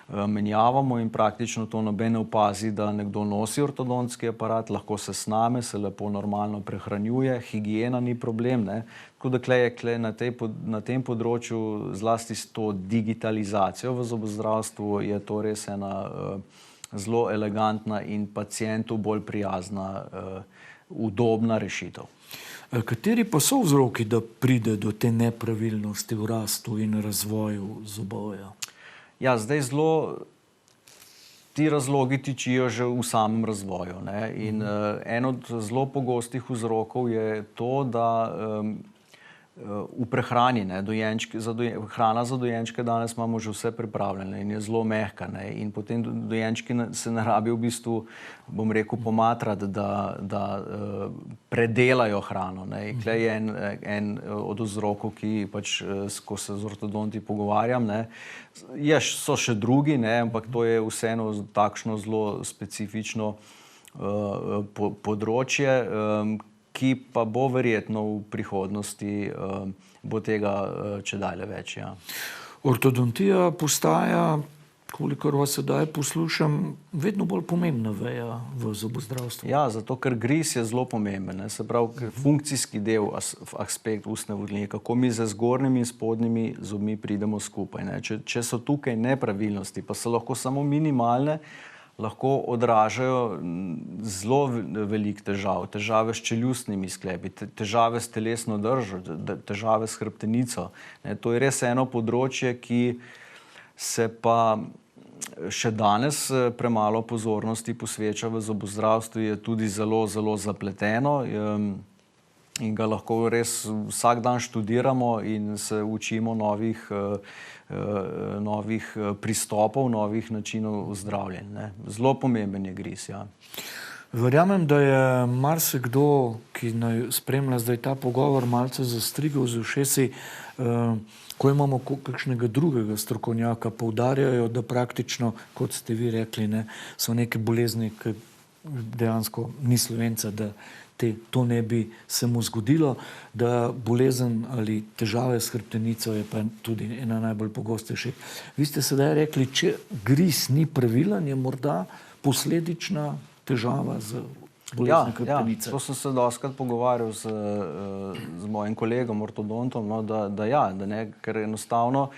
menjavamo in praktično to noben ne opazi, da nekdo nosi ortodontski aparat, lahko se sname, se lepo normalno prehranjuje, higiena ni problem. Tako da na tem področju, zlasti s to digitalizacijo v zobozdravstvu, je to res ena zelo elegantna in pacientu bolj prijazna, udobna rešitev. Kateri pa so vzroki, da pride do te nepravilnosti v rastu in razvoju zobovja? Ja, zdaj zelo ti razlogi tičijo že v samem razvoju, ne. In en od zelo pogostih vzrokov je to, da v prehrani, ne, hrana za dojenčke danes imamo že vse pripravljene in je zelo mehka, ne, in potem dojenčki se ne rabijo v bistvu, bom rekel, pomatrati, da predelajo hrano, ne. Tule je en od vzrokov, ki pač, ko se z ortodonti pogovarjam, ne, so še drugi, ne, ampak to je vseeno takšno zelo specifično področje, ki pa bo verjetno v prihodnosti, bo tega čedalje več, ja. Ortodontija postaja, kolikor vas sedaj poslušam, vedno bolj pomembna veja v zobozdravstvu. Ja, zato ker griz je zelo pomemben, ne, se pravi, funkcijski del, aspekt ustne votlini, kako mi z zgornjimi in spodnjimi zobmi pridemo skupaj, ne. Če so tukaj nepravilnosti, pa so lahko samo minimalne, lahko odražajo zelo veliko težave s čeljustnimi sklepi, težave s telesno držo, težave s hrbtenico. To je res eno področje, ki se pa še danes premalo pozornosti posveča v zobozdravstvu, je tudi zelo, zelo zapleteno in ga lahko res vsak dan študiramo in se učimo novih pristopov, novih načinov zdravljenja. Zelo pomemben je griz, ja. Verjamem, da je marsikdo, ki spremlja zdaj ta pogovor, malce zastrigel z ušesi, ko imamo kakšnega drugega strokovnjaka, poudarjajo, da praktično, kot ste vi rekli, ne, so neke bolezni, ki dejansko ni Slovenca, da to ne bi se mu zgodilo, da bolezen ali težave s hrbtenico je pa tudi ena najbolj pogostejših. Vi ste sedaj rekli, če griz ni pravilen, je morda posledična težava z boleznijo hrbtenice. Ja, to sem se dostikrat pogovarjal z mojim kolegom, ortodontom, no, ker enostavno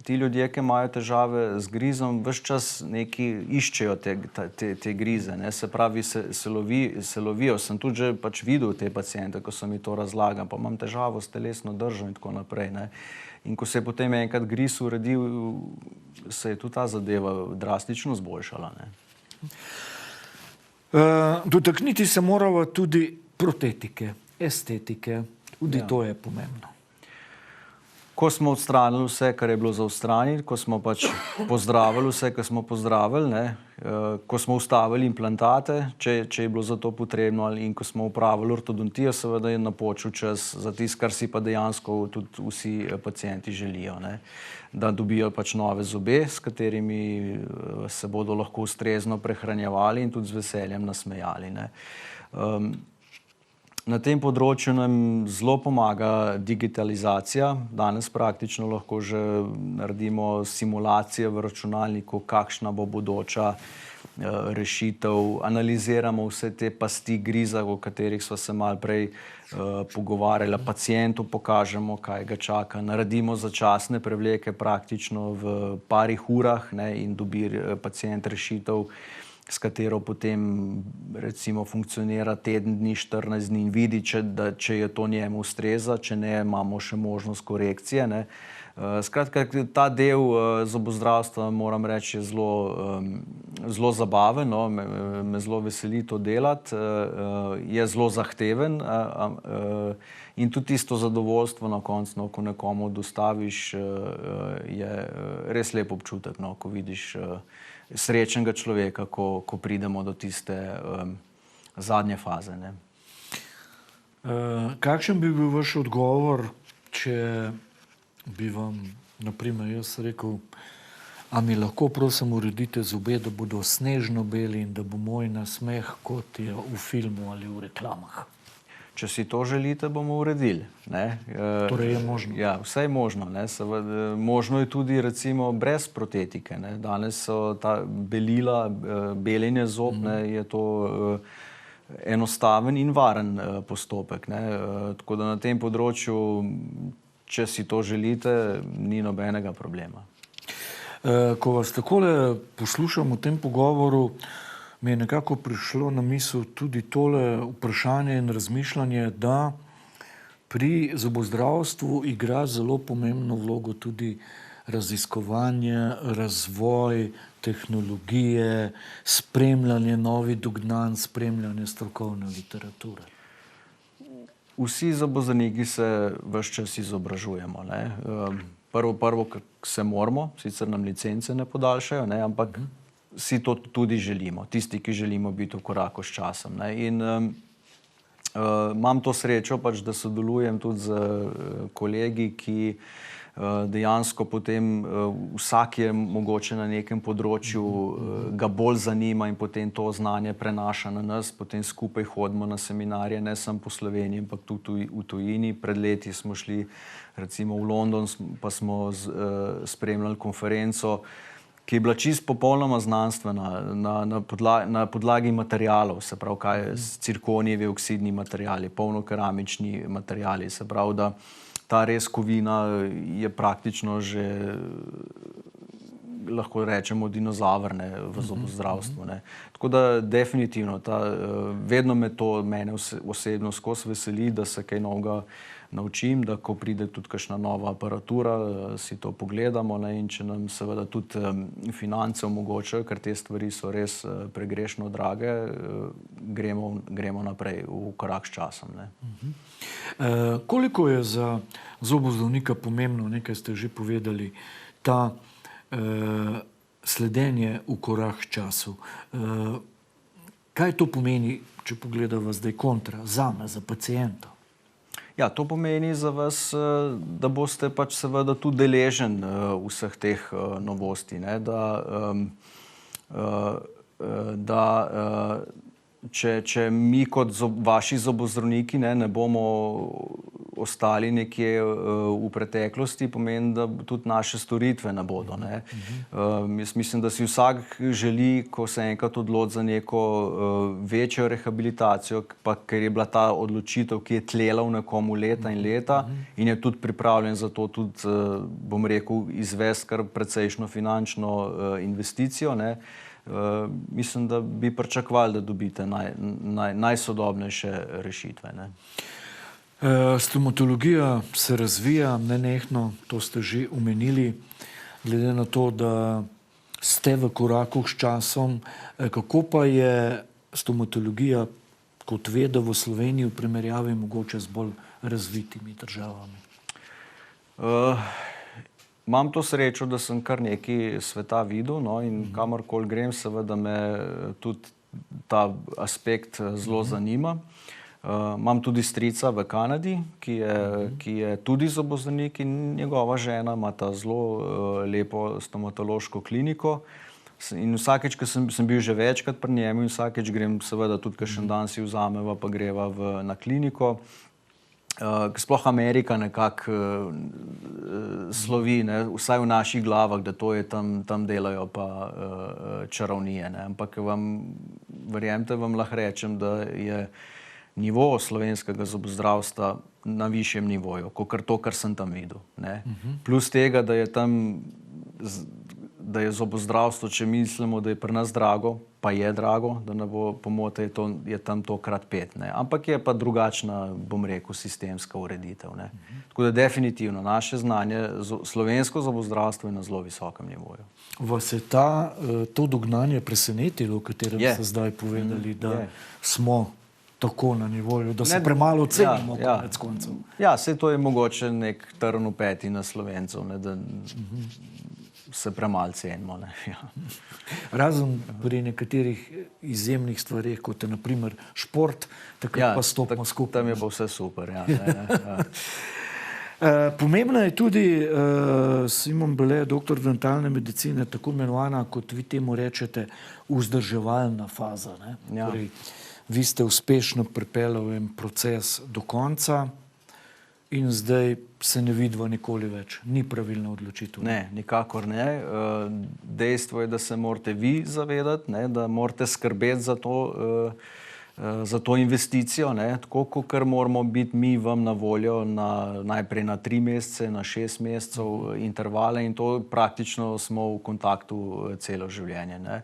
ti ljudje, ki imajo težave z grizom, ves čas neki iščejo te grize, ne, se pravi, se lovijo. Sem tudi že pač videl te paciente, ko so mi to razlagali, pa imam težavo s telesno držo in tako naprej, ne. In ko se je potem enkrat griz uredil, se je tudi ta zadeva drastično zboljšala, ne. Dotakniti se moramo tudi protetike, estetike, tudi to je pomembno. Ko smo odstranili vse, kar je bilo za odstraniti, ko smo pač pozdravili vse, kar smo pozdravili, ne, ko smo ustavili implantate, če je bilo za to potrebno, in ko smo opravili ortodontijo, seveda je napočil čas za tisto, kar si pa dejansko tudi vsi pacienti želijo, ne, da dobijo pač nove zobe, s katerimi se bodo lahko ustrezno prehranjevali in tudi z veseljem nasmejali, ne. Na tem področju nam zelo pomaga digitalizacija. Danes praktično lahko že naredimo simulacije v računalniku, kakšna bo bodoča rešitev, analiziramo vse te pasti griza, o katerih sva se malo prej pogovarjala, pacientu pokažemo, kaj ga čaka, naredimo začasne prevleke praktično v parih urah, ne, in dobi pacient rešitev, s katero potem recimo funkcionira teden dni, 14 dni in vidi, če je to njemu ustreza, če ne, imamo še možnost korekcije, ne. Skratka, ta del zobozdravstva, moram reči, je zelo zabaven, no, me zelo veseli to delati, je zelo zahteven in tudi tisto zadovoljstvo na koncu, no, ko nekomu dostaviš, je res lep občutek, no, ko vidiš srečnega človeka, ko pridemo do tiste zadnje faze, ne. Kakšen bi bil vaš odgovor, če bi vam, na primer, jaz rekel, a mi lahko prosim uredite zobe, da bodo snežno beli in da bo moj nasmeh, kot je v filmu ali v reklamah? Če si to želite, bomo uredili, ne. Torej je možno? Ja, vse je možno, ne. Seveda, možno je tudi recimo brez protetike, ne. Danes so ta belila, beljenje zob, ne, je to enostaven in varen postopek, ne. Tako da na tem področju, če si to želite, ni nobenega problema. Ko vas takole poslušam v tem pogovoru, mi je nekako prišlo na misel tudi tole vprašanje in razmišljanje, da pri zobozdravstvu igra zelo pomembno vlogo tudi raziskovanje, razvoj tehnologije, spremljanje novih dognanj, spremljanje strokovne literature? Vsi zobozdravniki se ves čas izobražujemo. Ne. Prvo, se moramo, sicer nam licence ne podaljšajo, ne, ampak si to tudi želimo, tisti, ki želimo biti v koraku s časom. Ne. In imam to srečo, pač, da sodelujem tudi z kolegi, ki dejansko potem vsak je mogoče na nekem področju ga bolj zanima in potem to znanje prenaša na nas, potem skupaj hodimo na seminarje, ne samo po Sloveniji, ampak tudi v tujini. Pred leti smo šli recimo v London, pa smo spremljali konferenco, ki je bila čisto popolnoma znanstvena, na podlagi materialov, se pravi, kaj je cirkonijevi oksidni materiali, polnokeramični materiali, se pravi, da ta reskovina je praktično že, lahko rečemo, dinozaver v zobozdravstvu. Ne. Tako da definitivno, vedno mene osebno skozi veseli, da se kaj novega naučim, da ko pride tudi kakšna nova aparatura, si to pogledamo, ne, in če nam seveda tudi finance omogočajo, ker te stvari so res pregrešno drage, gremo naprej v korak s časom. Ne. Koliko je za zobozdravnika pomembno, nekaj ste že povedali, ta sledenje v korak s času? Kaj to pomeni, če pogledamo zdaj kontra, zame, za pacienta? Ja, to pomeni za vas, da boste pač seveda tudi deležen vseh teh novosti, ne, da če mi kot vaši zobozdravniki ne bomo ostali nekje v preteklosti, pomeni, da tudi naše storitve ne bodo. Ne. Jaz mislim, da si vsak želi, ko se enkrat odloči za neko večjo rehabilitacijo, pa ker je bila ta odločitev, ki je tlela v nekomu leta in leta in je tudi pripravljen za to tudi, bom rekel, izvesti kar precejšno finančno investicijo, ne. Mislim, da bi pričakovali, da dobite najsodobnejše rešitve. Ne. Stomatologija se razvija nenehno, to ste že omenili. Glede na to, da ste v koraku s časom, kako pa je stomatologija kot veda v Sloveniji v primerjavi mogoče z bolj razvitimi državami? Imam to srečo, da sem kar nekaj sveta videl, no, in kamorkoli grem, seveda me tudi ta aspekt zelo zanima. Imam tudi strica v Kanadi, ki je tudi zobozdravnik, in njegova žena ima ta zelo lepo stomatološko kliniko. In vsakeč, ko sem bil že večkrat pri njemu, in vsakeč grem, seveda tudi kakšen dan si vzameva, pa greva na kliniko. Sploh Amerika nekako slovi, ne, vsaj v naših glavah, da to je tam delajo pa čarovnije. Ne. Ampak verjemite, vam lahko rečem, da je nivo slovenskega zobozdravstva na višjem nivoju, kot to, kar sem tam videl. Ne. Plus tega, da je tam, da je zobozdravstvo, če mislimo, da je pri nas drago, pa je drago, da ne bo pomote, je tam to krat 5. Ne. Ampak je pa drugačna, bom rekel, sistemska ureditev. Ne. Tako da definitivno naše znanje, slovensko zobozdravstvo je na zelo visokem nivoju. Vas je to dognanje presenetilo, o katerem ste zdaj povedali, da smo tako na nivoju, da se premalo cenimo, konec koncev? Ja, saj to je mogoče nek trn v peti na Slovencev, ne, da se premalo cenimo. Ne, ja. Razen pri nekaterih izjemnih stvareh, kot je na primer šport, takrat pa stopimo skupaj. Tam je pa vse super. Ja, ja. Pomembna je tudi, Simon Bele, doktor dentalne medicine, tako imenovana, kot vi temu rečete, vzdrževalna faza. Ne? Ja. Torej, vi ste uspešno pripeljali en proces do konca in zdaj se ne vidiva nikoli več. Ni pravilna odločitev. Ne, nikakor ne. Dejstvo je, da se morate vi zavedati, ne, da morate skrbeti za to investicijo, ne, tako kot moramo biti mi vam na voljo najprej na 3 mesece, na 6 mesecev intervale, in to praktično smo v kontaktu celo življenje. Ne.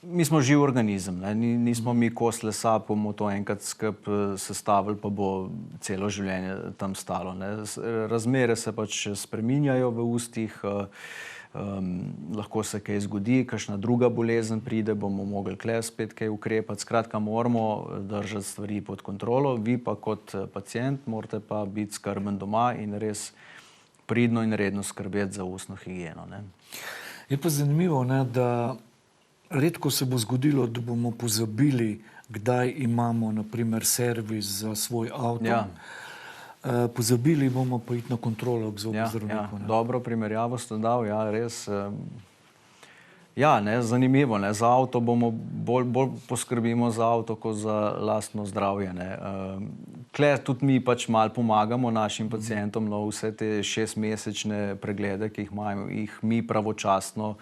Mi smo živ organizem, ne? Nismo mi kos lesa, pa bomo to enkrat skup sestavili, pa bo celo življenje tam stalo. Ne? Razmere se pač spreminjajo v ustih, lahko se kaj zgodi, kakšna druga bolezen pride, bomo mogli kle spet kaj ukrepati. Skratka, moramo držati stvari pod kontrolo. Vi pa kot pacient morate pa biti skrben doma in res pridno in redno skrbeti za ustno higieno. Ne? Je pa zanimivo, ne, da redko se bo zgodilo, da bomo pozabili, kdaj imamo naprimer servis za svoj avto. Ja. Pozabili bomo pa iti na kontrolo k zobozdravniku. Ja, dobro primerjavo ste dal, ja, res. Ja, ne, zanimivo, ne, za avto bomo bolj poskrbimo za avto, kot za lastno zdravje, ne. Tle tudi mi pač malo pomagamo našim pacientom, no, vse te 6-mesečne preglede, ki jih imajo, jih mi pravočasno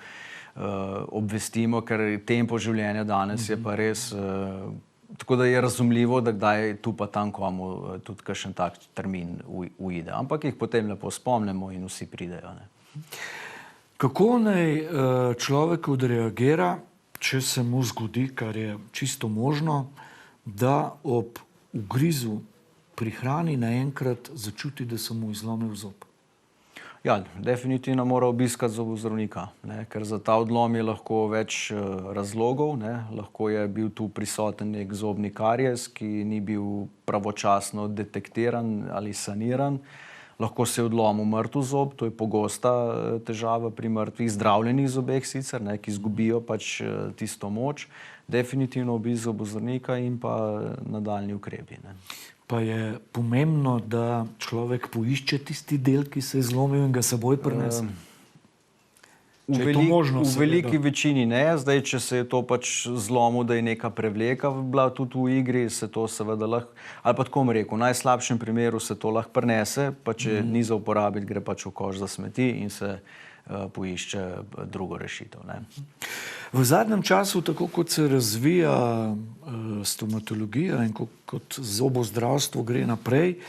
obvestimo, ker tempo življenja danes je pa res tako, da je razumljivo, da kdaj tu pa tam komu tudi kakšen tak termin uide. Ampak jih potem lepo spomnimo in vsi pridejo. Ne. Kako naj človek odreagira, če se mu zgodi, kar je čisto možno, da ob ugrizu pri hrani naenkrat začuti, da se mu izlomil zob? Ja, definitivno mora obiskati zobozdravnika, ne, ker za ta odlom je lahko več razlogov, ne. Lahko je bil tu prisoten nek zobni karies, ki ni bil pravočasno detektiran ali saniran. Lahko se je odlomil mrtev zob, to je pogosta težava pri mrtvih, zdravljenih zobeh sicer, ne, ki izgubijo pač tisto moč. Definitivno obisk zobozdravnika in pa nadaljnji ukrepi. Ne. Pa je pomembno, da človek poišče tisti del, ki se je zlomil in ga seboj prinese? V veliki večini ne. Zdaj, če se je to pač zlomil, da je neka prevleka bila tudi v igri, se to seveda lahko, ali pa tako bom rekel, v najslabšem primeru se to lahko prinese, pa če ni za uporabiti, gre pač v koš za smeti in se poišče drugo rešitev. Ne. V zadnjem času, tako kot se razvija stomatologija in kot zobozdravstvo gre naprej,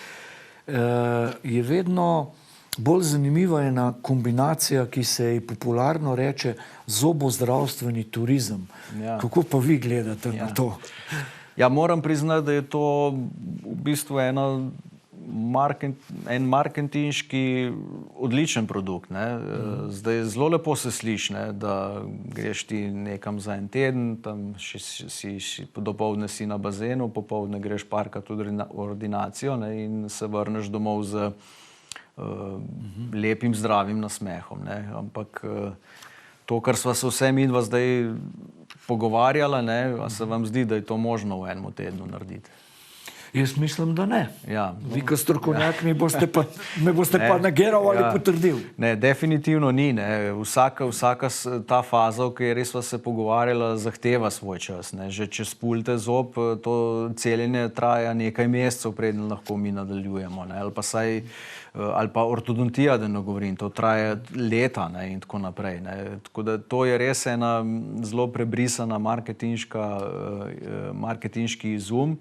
je vedno bolj zanimiva ena kombinacija, ki se ji popularno reče zobozdravstveni turizem. Ja. Kako pa vi gledate na to? Ja, moram priznati, da je to v bistvu en marketinški odličen produkt. Ne. Zdaj zelo lepo se sliši, ne, da greš ti nekam za en teden, tam dopoldne si na bazenu, popoldne greš parkat tudi ordinacijo, ne, in se vrneš domov z lepim, zdravim nasmehom. Ne. Ampak to, kar sva se vse midva zdaj pogovarjala, ne, a se vam zdi, da je to možno v enem tednu narediti? Jaz mislim, da ne. Ja, vi, kot strokovnjak, me boste pa negiral ali potrdil. Ne, definitivno ni. Ne. Vsaka ta faza, o kateri sva se pogovarjala, zahteva svoj čas. Ne. Že če spulte zob, to celjenje traja nekaj mesecev, preden lahko mi nadaljujemo. Ne. Ali pa ortodontija, da ne govorim, to traja leta, ne, in tako naprej. Ne. Tako da to je res ena zelo prebrisana marketinški izum.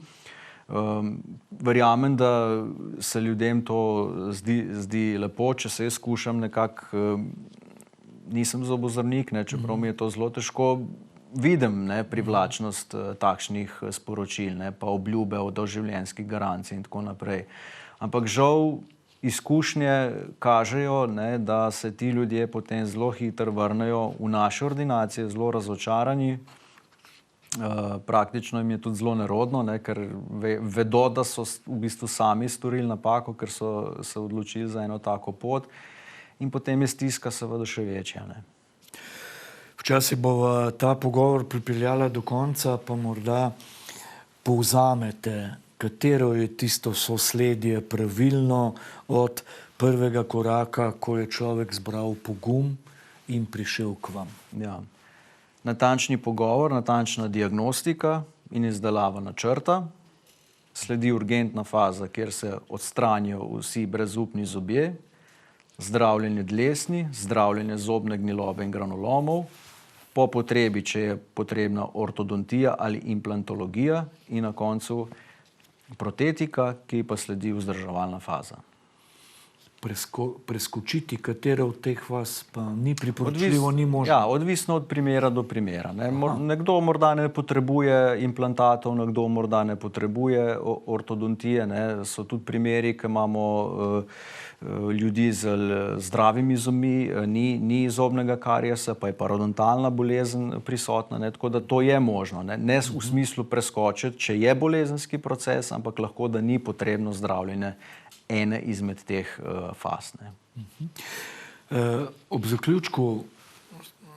Verjamem, da se ljudem to zdi lepo, če se jaz skušam nekako, nisem zobozdravnik, ne, čeprav mi je to zelo težko, vidim, ne, privlačnost takšnih sporočil, ne, pa obljube o doživljenjskih garancij in tako naprej. Ampak žal izkušnje kažejo, ne, da se ti ljudje potem zelo hitro vrnejo v naše ordinacije, zelo razočarani. Praktično jim je tudi zelo nerodno, ne, ker vedo, da so v bistvu sami storili napako, ker so se odločili za eno tako pot, in potem je stiska seveda še večja. Ne. Včasih bova ta pogovor pripeljala do konca, pa morda povzamete, katero je tisto sosledje pravilno od prvega koraka, ko je človek zbral pogum in prišel k vam. Ja. Natančni pogovor, natančna diagnostika in izdelava načrta. Sledi urgentna faza, kjer se odstranijo vsi brezupni zobje, zdravljenje dlesni, zdravljenje zobne gnilobe in granolomov, po potrebi, če je potrebna ortodontija ali implantologija, in na koncu protetika, ki pa sledi vzdrževalna faza. preskočiti, katera od teh vas pa ni priporočljivo, ni možno? Ja, odvisno od primera do primera. Nekdo morda ne potrebuje implantatov, nekdo morda ne potrebuje ortodontije. So tudi primeri, ko imamo ljudi z zdravimi zobmi, ni zobnega kariesa, pa je parodontalna bolezen prisotna, tako da to je možno. Ne v smislu preskočiti, če je bolezenski proces, ampak lahko, da ni potrebno zdravljenje ene izmed teh faz. Ob zaključku,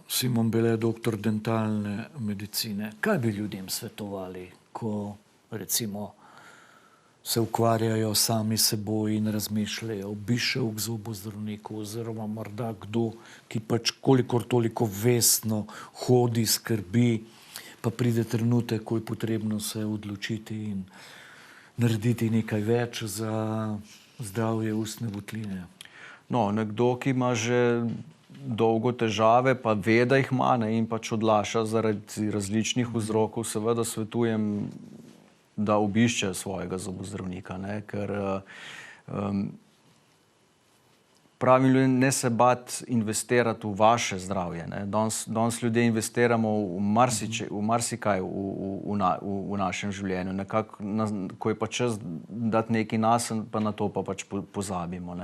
Simon Bele, doktor dentalne medicine, kaj bi ljudem svetovali, ko recimo se ukvarjajo sami seboj in razmišljajo, bi šel k zobozdravniku, oziroma morda kdo, ki pač kolikor toliko vestno hodi, skrbi, pa pride trenutek, ko je potrebno se odločiti in narediti nekaj več za zdravje ustne votline? No, nekdo, ki ima že dolgo težave, pa ve, da jih ima, in pač odlaša zaradi različnih vzrokov, seveda svetujem, da obišče svojega zobozdravnika, ker pravim ljudem, ne se bati investirati v vaše zdravje. Danes ljudje investiramo v marsikaj v našem življenju. Nekako, ko je pa čas dati nekaj nase, pa na to pa pač pozabimo.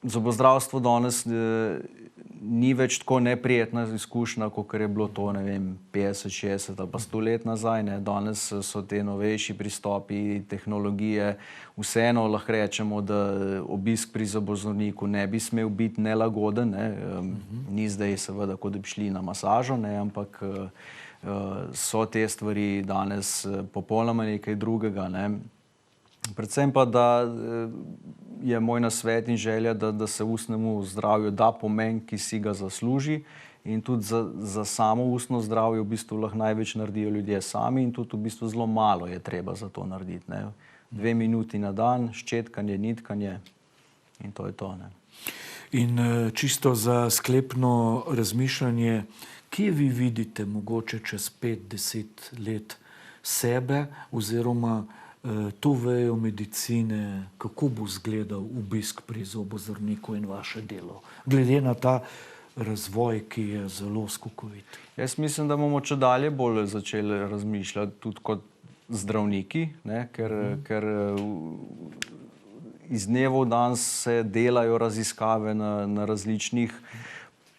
Zobozdravstvo danes ni več tako neprijetna izkušnja, kot je bilo to, 50, 60 ali pa 100 let nazaj. Danes so te novejši pristopi, tehnologije. Vseeno lahko rečemo, da obisk pri zobozdravniku ne bi smel biti nelagoden. Ni zdaj seveda, kot da bi šli na masažo, ampak so te stvari danes popolnoma nekaj drugega. Predvsem pa, da je moj nasvet in želja, da se ustnemu zdravju da pomen, ki si ga zasluži, in tudi za samo ustno zdravje v bistvu lahko največ naredijo ljudje sami in tudi v bistvu zelo malo je treba za to narediti. 2 minuti na dan, ščetkanje, nitkanje in to je to. In čisto za sklepno razmišljanje, kje vi vidite mogoče čez 5-10 let sebe oziroma to vejo medicine, kako bo izgledal obisk pri zobozdravniku in vaše delo, glede na ta razvoj, ki je zelo skokovit? Jaz mislim, da bomo čedalje bolj začeli razmišljati tudi kot zdravniki, ker iz dneva v dan se delajo raziskave na različnih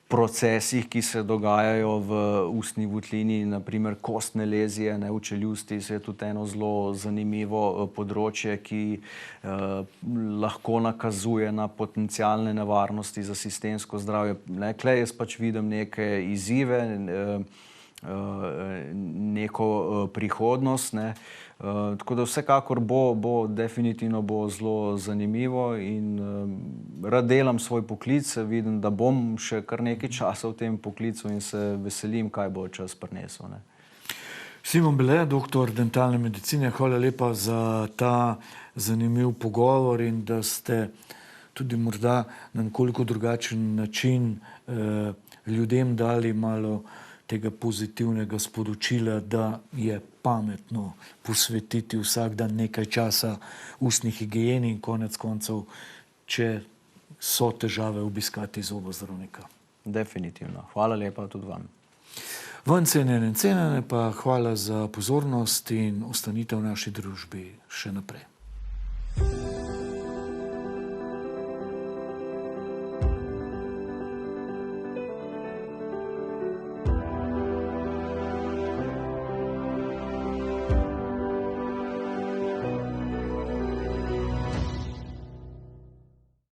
procesih, ki se dogajajo v ustni votlini, naprimer kostne lezije, v čeljusti je tudi eno zelo zanimivo področje, ki lahko nakazuje na potencialne nevarnosti za sistemsko zdravje. Klej jaz pač vidim neke izzive, neko prihodnost, tako da vsekakor definitivno bo zelo zanimivo in rad delam svoj poklic, vidim, da bom še kar nekaj časa v tem poklicu in se veselim, kaj bo čas prinesel. Simon Bele, doktor dentalne medicine, hvala lepa za ta zanimiv pogovor in da ste tudi morda na nekoliko drugačen način ljudem dali malo tega pozitivnega sporočila, da je pametno posvetiti vsak dan nekaj časa ustni higieni in konec koncev, če so težave, obiskati zobozdravnika. Definitivno. Hvala lepa tudi vam. Vam cenjene in cenjene pa hvala za pozornost in ostanite v naši družbi še naprej.